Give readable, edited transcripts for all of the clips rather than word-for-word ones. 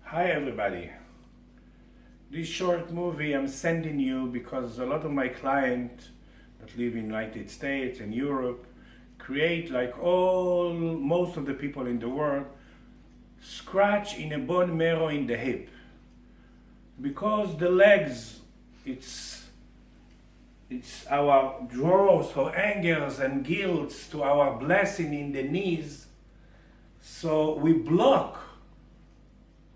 Hi everybody. This short movie I'm sending you because a lot of my clients that live in United States and Europe create, like most of the people in the world, scratch in a bone marrow in the hip. Because the legs, it's our drawers for angers and guilts to our blessing in the knees. So we block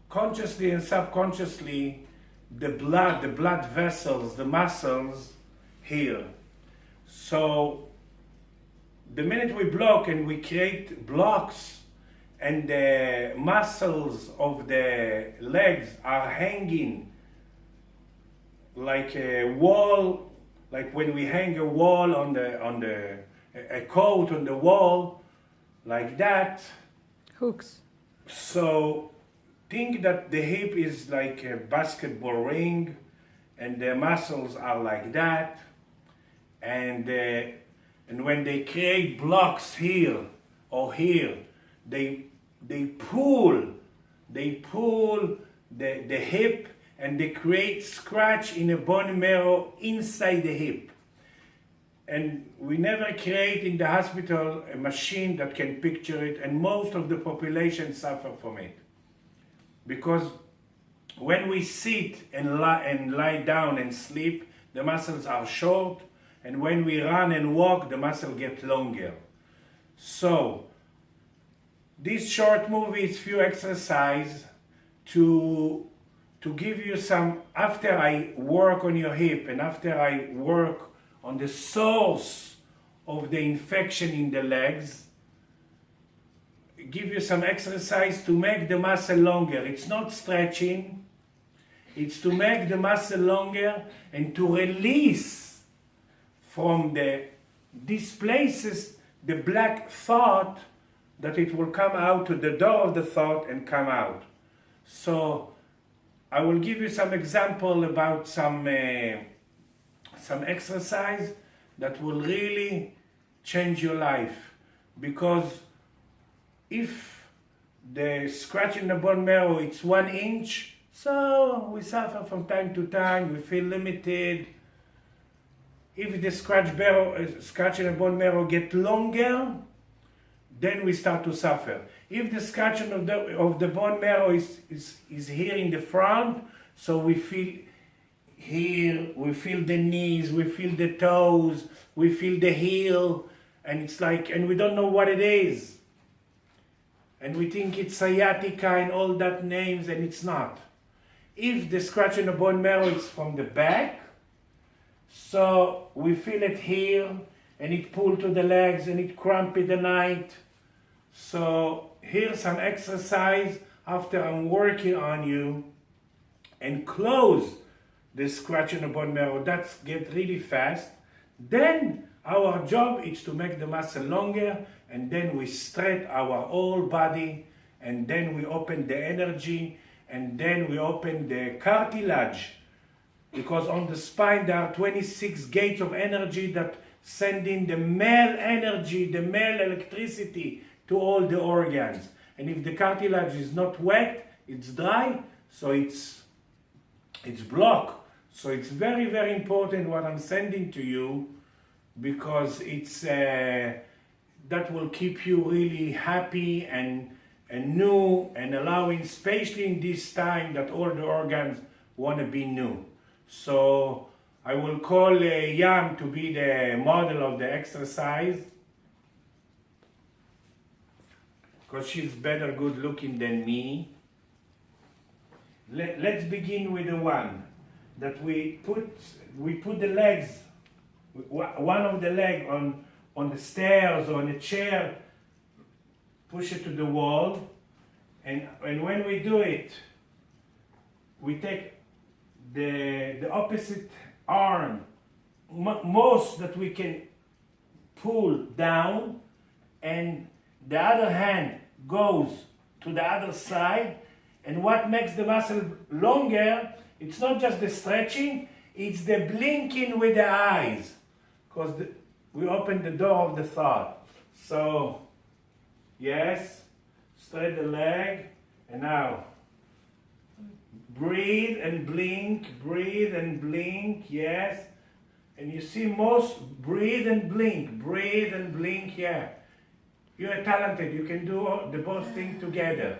consciously and subconsciously the blood vessels, the muscles here. So the minute we block and we create blocks and the muscles of the legs are hanging like a wall, like when we hang a wall on a coat on the wall, like that. Hooks. So think that the hip is like a basketball ring and the muscles are like that, and when they create blocks here or here, they pull the hip, and they create scratch in a bone marrow inside the hip. And we never create in the hospital a machine that can picture it, and most of the population suffer from it. Because when we sit and lie down and sleep, the muscles are short, and when we run and walk, the muscle gets longer. So this short movie is few exercise to give you some, after I work on your hip and after I work on the source of the infection in the legs, give you some exercise to make the muscle longer. It's not stretching, it's to make the muscle longer and to release from these places the black thought, that it will come out to the door of the thought and come out. So I will give you some example about some exercise that will really change your life. Because if the scratch in the bone marrow it's 1 inch, so we suffer from time to time, we feel limited. If the scratch in the bone marrow get longer, then we start to suffer. If the scratch of the bone marrow is here in the front, so we feel here, we feel the knees, we feel the toes, we feel the heel, and it's like, and we don't know what it is. And we think it's sciatica and all that names, and it's not. If the scratch in the bone marrow is from the back, so we feel it here, and it pull to the legs, and it cramp in the night. So here's some exercise after I'm working on you, and close the scratch in the bone marrow. That's get really fast. Then our job is to make the muscle longer, and then we stretch our whole body, and then we open the energy, and then we open the cartilage, because on the spine there are 26 gates of energy that send in the male energy, the male electricity to all the organs. And if the cartilage is not wet, it's dry, so it's blocked. So it's very, very important what I'm sending to you, because it's that will keep you really happy and new, and allowing, especially in this time that all the organs want to be new. So I will call Yam to be the model of the exercise, because she's better good looking than me. Let's begin with the one that we put the legs, one of the leg on the stairs or on a chair, push it to the wall, and when we do it, we take the opposite arm, most that we can pull down, and the other hand goes to the other side. And what makes the muscle longer, it's not just the stretching, it's the blinking with the eyes, because we open the door of the thought. So yes, straight the leg, and now Breathe and blink, breathe and blink, yes. And you see most, breathe and blink, yeah. You are talented, you can do the both things together.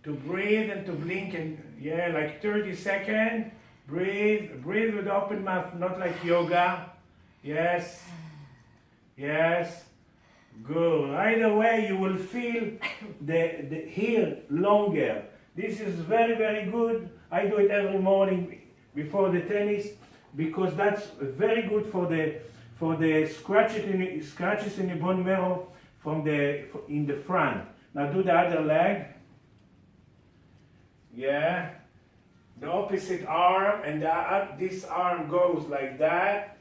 To breathe and to blink, and yeah, like 30 seconds. Breathe with open mouth, not like yoga. Yes, yes, good. Either way, you will feel the here longer. This is very, very good. I do it every morning before the tennis because that's very good for the scratches in the bone marrow in the front. Now do the other leg. Yeah. The opposite arm, and this arm goes like that.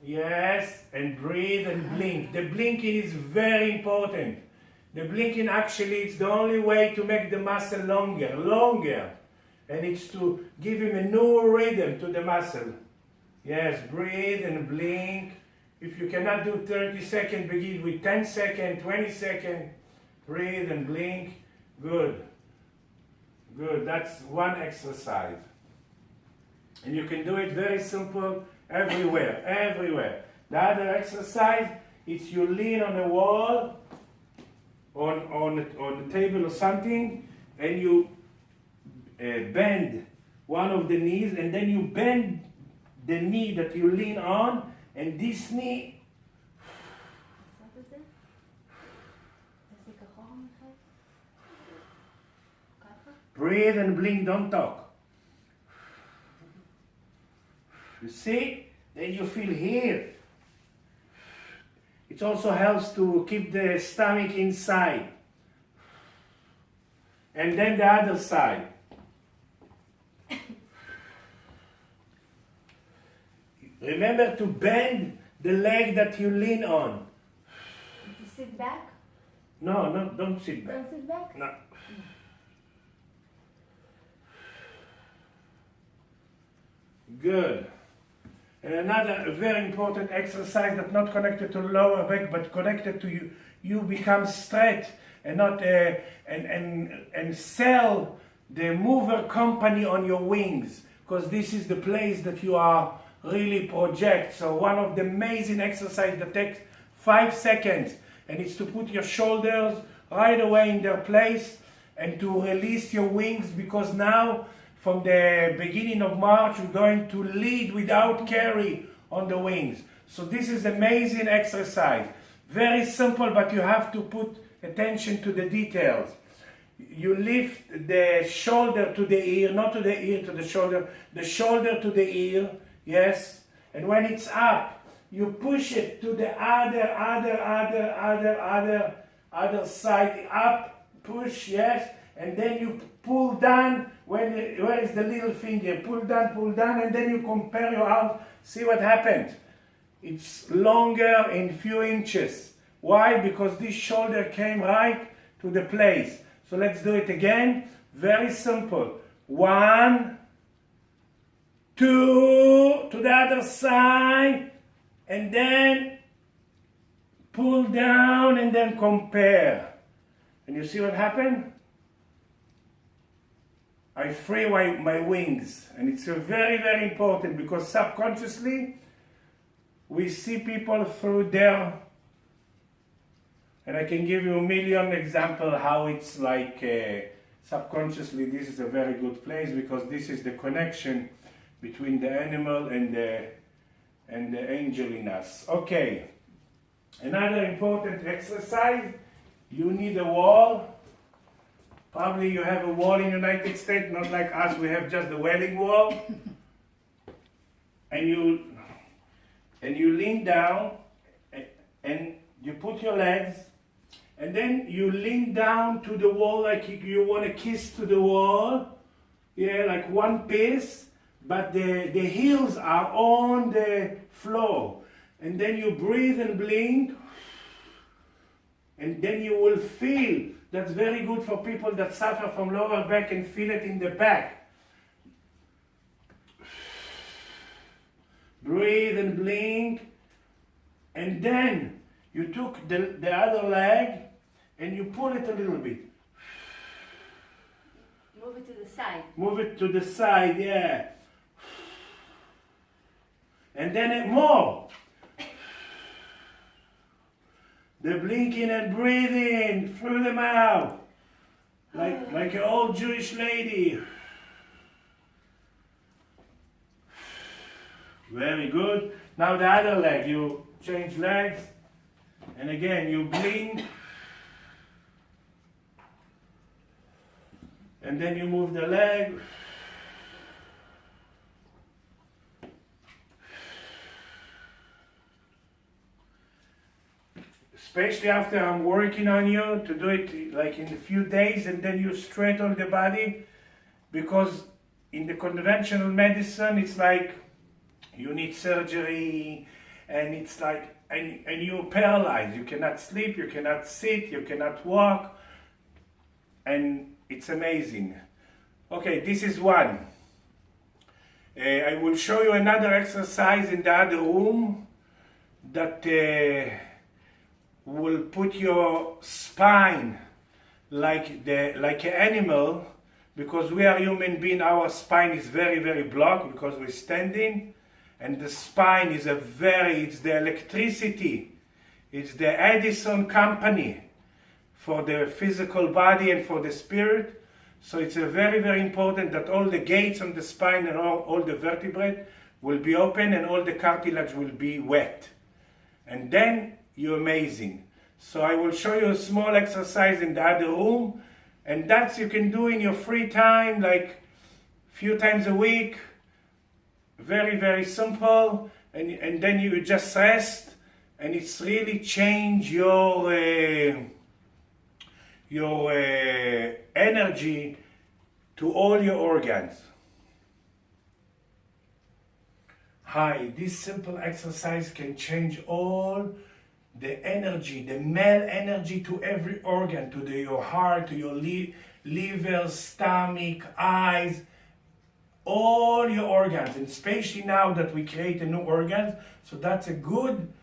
Yes, and breathe and blink. The blinking is very important. The blinking actually is the only way to make the muscle longer. And it's to give him a new rhythm to the muscle. Yes, breathe and blink. If you cannot do 30 seconds, begin with 10 seconds, 20 seconds. Breathe and blink. Good. Good, that's one exercise. And you can do it very simple everywhere. The other exercise is you lean on a wall, on the table or something, and you bend one of the knees, and then you bend the knee that you lean on, and this knee. Breathe and blink, don't talk. You see? Then you feel here. It also helps to keep the stomach inside. And then the other side. Remember to bend the leg that you lean on. You sit back? No, don't sit back. Don't sit back? No. Good. And another very important exercise that's not connected to the lower back but connected to you become straight and not and sell the mover company on your wings, because this is the place that you are really project. So one of the amazing exercises that takes 5 seconds, and it's to put your shoulders right away in their place and to release your wings, because now from the beginning of March, we're going to lead without carry on the wings. So this is amazing exercise. Very simple, but you have to put attention to the details. You lift the shoulder to the ear, not to the ear, to the shoulder to the ear, yes. And when it's up, you push it to the other side, up, push, yes. And then you pull down, where is the little finger? Pull down, and then you compare your arms. See what happened. It's longer in few inches. Why? Because this shoulder came right to the place. So let's do it again. Very simple. 1, 2, to the other side, and then pull down, and then compare. And you see what happened? I free my wings, and it's very, very important, because subconsciously we see people through their, and I can give you a million examples how it's like subconsciously this is a very good place, because this is the connection between the animal and the angel in us. Okay, another important exercise, you need a wall. Probably you have a wall in the United States, not like us, we have just the Wailing Wall. And you lean down, and you put your legs, and then you lean down to the wall like you want to kiss to the wall. Yeah, like one piece, but the heels are on the floor. And then you breathe and blink, and then you will feel. That's very good for people that suffer from lower back and feel it in the back. Breathe and blink. And then you took the other leg and you pull it a little bit. Move Move it to the side. Move it to the side, yeah. And then more. The blinking and breathing through the mouth. Like an old Jewish lady. Very good. Now the other leg, you change legs. And again, you blink. And then you move the leg. Especially after I'm working on you, to do it like in a few days, and then you straighten the body, because in the conventional medicine it's like you need surgery, and it's like and you're paralyzed. You cannot sleep, you cannot sit, you cannot walk, and it's amazing. Okay, this is one. I will show you another exercise in the other room that will put your spine like an animal, because we are human beings. Our spine is very, very blocked because we're standing, and the spine is it's the electricity, it's the Edison company for the physical body and for the spirit. So it's a very, very important that all the gates on the spine and all the vertebrae will be open and all the cartilage will be wet. And then you're amazing. So I will show you a small exercise in the other room, and that you can do in your free time, like a few times a week. Very, very simple. And then you just rest, and it's really change your energy to all your organs. Hi, this simple exercise can change all the energy, the male energy to every organ, to your heart, to your liver, stomach, eyes, all your organs, and especially now that we create a new organs. So that's a good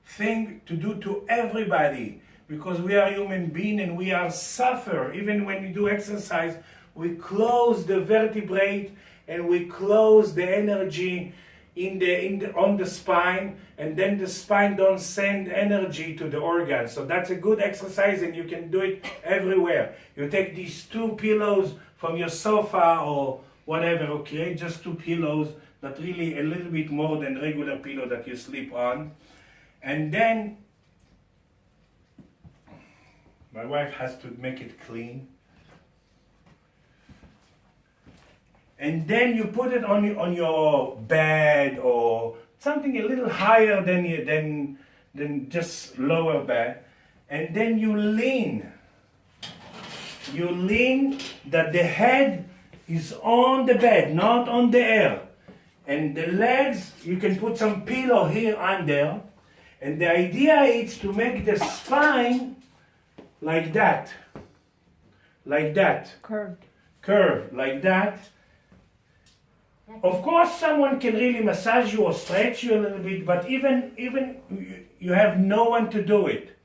thing to do to everybody, because we are human beings and we are suffer. Even when we do exercise, we close the vertebrae and we close the energy on the spine, and then the spine don't send energy to the organs. So that's a good exercise, and you can do it everywhere. You take these 2 pillows from your sofa or whatever, okay, just 2 pillows, not really a little bit more than regular pillow that you sleep on. And then my wife has to make it clean. And then you put it on your bed or something a little higher than just lower bed. And then you lean. You lean that the head is on the bed, not on the air. And the legs, you can put some pillow here under. And the idea is to make the spine like that. Like that. Curved, like that. Of course, someone can really massage you or stretch you a little bit, but even you have no one to do it.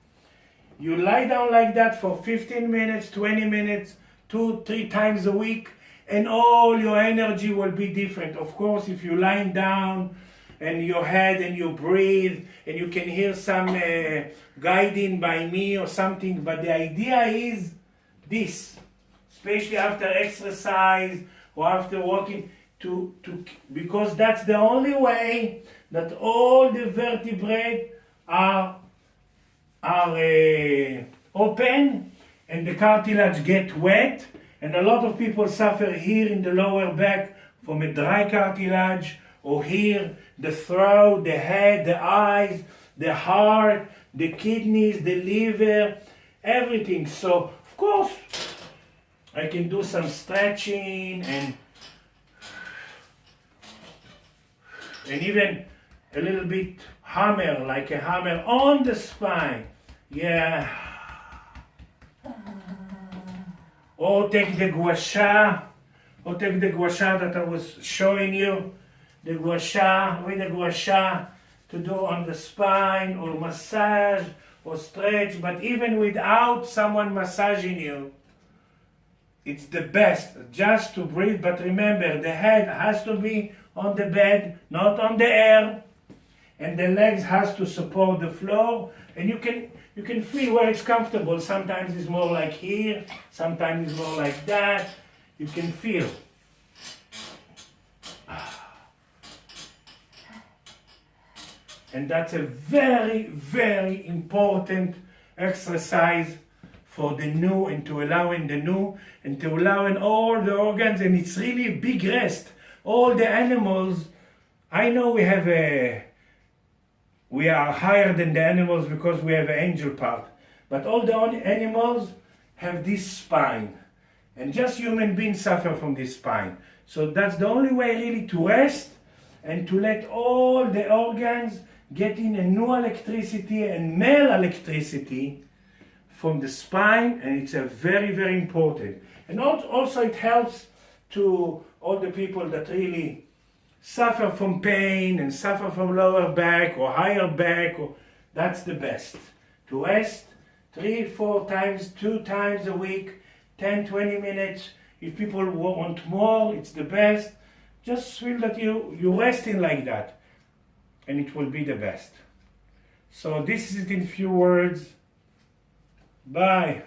You lie down like that for 15 minutes, 20 minutes, 2-3 times a week, and all your energy will be different. Of course, if you're lying down and your head and you breathe and you can hear some guiding by me or something, but the idea is this, especially after exercise or after walking, because that's the only way that all the vertebrae are open and the cartilage get wet. And a lot of people suffer here in the lower back from a dry cartilage, or here, the throat, the head, the eyes, the heart, the kidneys, the liver, everything. So, of course, I can do some stretching and even a little bit hammer, like a hammer on the spine. Yeah. Or take the gua sha, that I was showing you. The gua sha, with the gua sha, to do on the spine, or massage, or stretch. But even without someone massaging you, It's the best just to breathe, but remember the head has to be on the bed, not on the air, and the legs has to support the floor, and you can feel where it's comfortable. Sometimes it's more like here, sometimes it's more like that. You can feel. And that's a very, very important exercise for the new, and to allowing the new, and to allowing all the organs, and it's really a big rest. All the animals, I know we are higher than the animals because we have an angel part, but all the animals have this spine, and just human beings suffer from this spine. So that's the only way really to rest, and to let all the organs get in a new electricity and male electricity from the spine, and it's a very, very important. And also it helps to all the people that really suffer from pain and suffer from lower back or higher back, that's the best. To rest 3-4 times, 2 times a week, 10-20 minutes. If people want more, it's the best. Just feel that you're resting like that, and it will be the best. So this is it in few words. Bye.